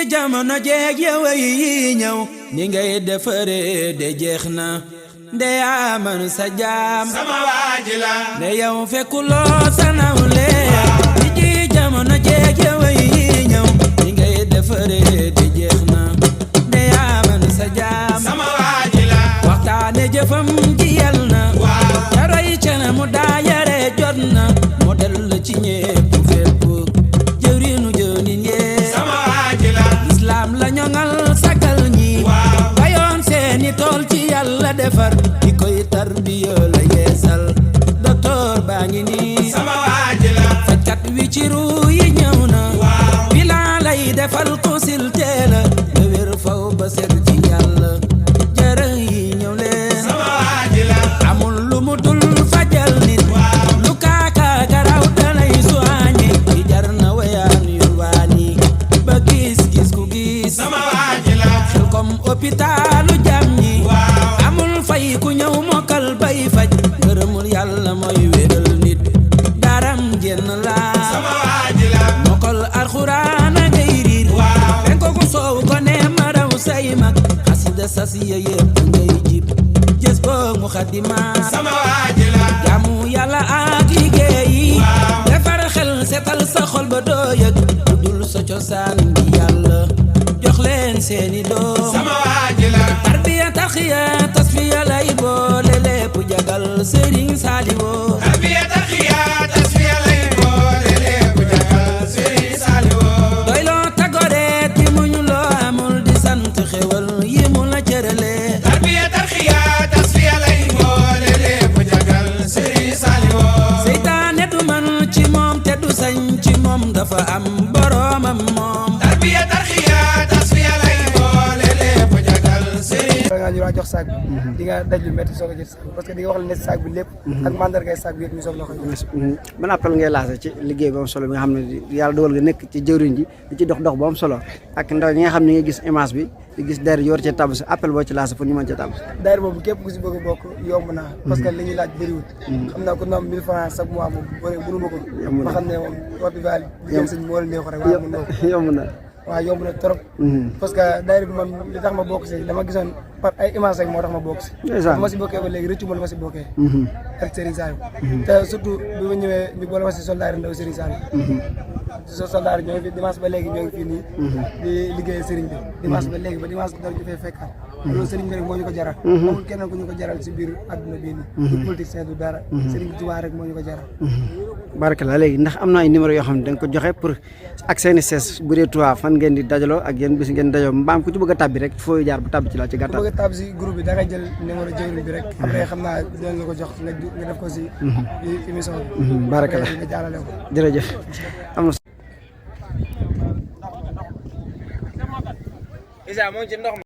jamono jeeg yow yi ñëw ni ngay defaree de jeex na nde yaa man sa jaam sama waaji la ne yow fekkuloo sa nawle ji jamono jeeg yow yi ñëw ni ngay defaree de jeex na nde yaa man sa jaam sama waaji la waxtaane jëfam ji yal na taroy cene mu daa yare jot na model la ci ñépp fépp jëwriñu jëwriñ yee sama waaji la islam la ñoŋal sagal ñi bayoon seeni tool ci yàlla defar di koy tarbiya la yeesal docteur baa ngi nii sama waaji la fajkat wi ci ruu yi ñëw na bilan lay defal ko sil teela le wér faw ba set ci yàlla jërë yi ñëw leen sama waaji la amul lu mu dul fajal nit lu kaaka garaw dalay soigné di jar na wayaan yu waani ba gis ku gis sama waaji la xel comme hôpitalu jam ñi amul fay ku ñëw mokkal bay faj ngërëmul yàlla mooy wéral nit daram jenn la sama waaji la mokkal alxuraan a ngay riir ben ko ku soow ko ne ma raw say mag xasida sas ya yépp ngay jib jës boog mu xadima sama waaji la jaamu yàlla ak liggéeyi defar xel setal sa xol ba doo yëg lu dul sa cosaan bi yàlla jox leen seeni doom sama waaji la tarbiya taxiya tasfiya lay boole lépp jagal Sëriñ Saaliwo tarbiya taxiya tasfiya lay boole lépp jagal Sëriñ Saaliwo doyloo tagoreet yi muñ loo amul di sant xewal yi mu la cërale tarbiya taxiya tasfiya lay boole lépp jagal Sëriñ Saaliwo seytaane du man ci moom te du sañ ci moom dafa am boroomam moom tarbiya taxiya tasfiya lay boole lépp jagal Sëriñ nga ñu jox saag bi di nga daj lu métti soog a jël saag bi parce que di nga wax la ne saag bi lépp ak mandargay saag bi yëpp ñu soog la koy ban appel ngay lancé ci liggéey bu am solo bi nga xam ne yàlla dogal nga nekk ci jëwriñ ji di ci dox bu am solo ak ndaw ñi nga xam ne nga gis image bi di gis daayira yor ci tabb si appel boo ci lancé pour ñu mën ci tabb daayira boobu képp ku si bëgg a bokk yomb naa parce que li ñuy laaj bëriwul xam naa ko na am 1000 francs chaque mois moom bëri mënu ma ko ma xam ne moom wax bi baal liggéey sëñ moo la neex rek waaye mën na yomb na waaw yomb na trop parce que daayira bi man li tax ma bokk si dama gisoon par ay image rek moo tax ma bokk si ma si bokkee ba léegi rëccu ma la ma si bokkee ak Serigne Saliou te surtout bi ma ñëwee ñu boole ma si soldaar ndaw Serigne Saliou soldaar ñoo ngi fi dimanche ba léegi ñoo ngi fii nii di liggéey Serigne bi dimanche ba léegi ba dimanche dal ñu fay fekkaat loolu Serigne bi rek moo ñu ko jaral amul keneen ku ñu ko jaral si biir adduna bii nii du politicien du dara Serigne Touba rek moo ñu ko jaral barkala léegi ndax am na ay numéro yoo xam ne da nga ko joxe pour ak seeni sees bu dee Touba fan ngeen di dajaloo ak yéen bis ngeen dajoo mbaam ku ci bëgg a tàbbi rek fooy jaar bu tàbbi ci laa ci gàttal ku bëgg a tàbbi si groupe bi da ngay jël numéro jëwriñ bi rek après xam naa dinañ la ko jox nga def ko si émission bi barkala nga jaarale ko jërëjëf am na Isa moo ci ndox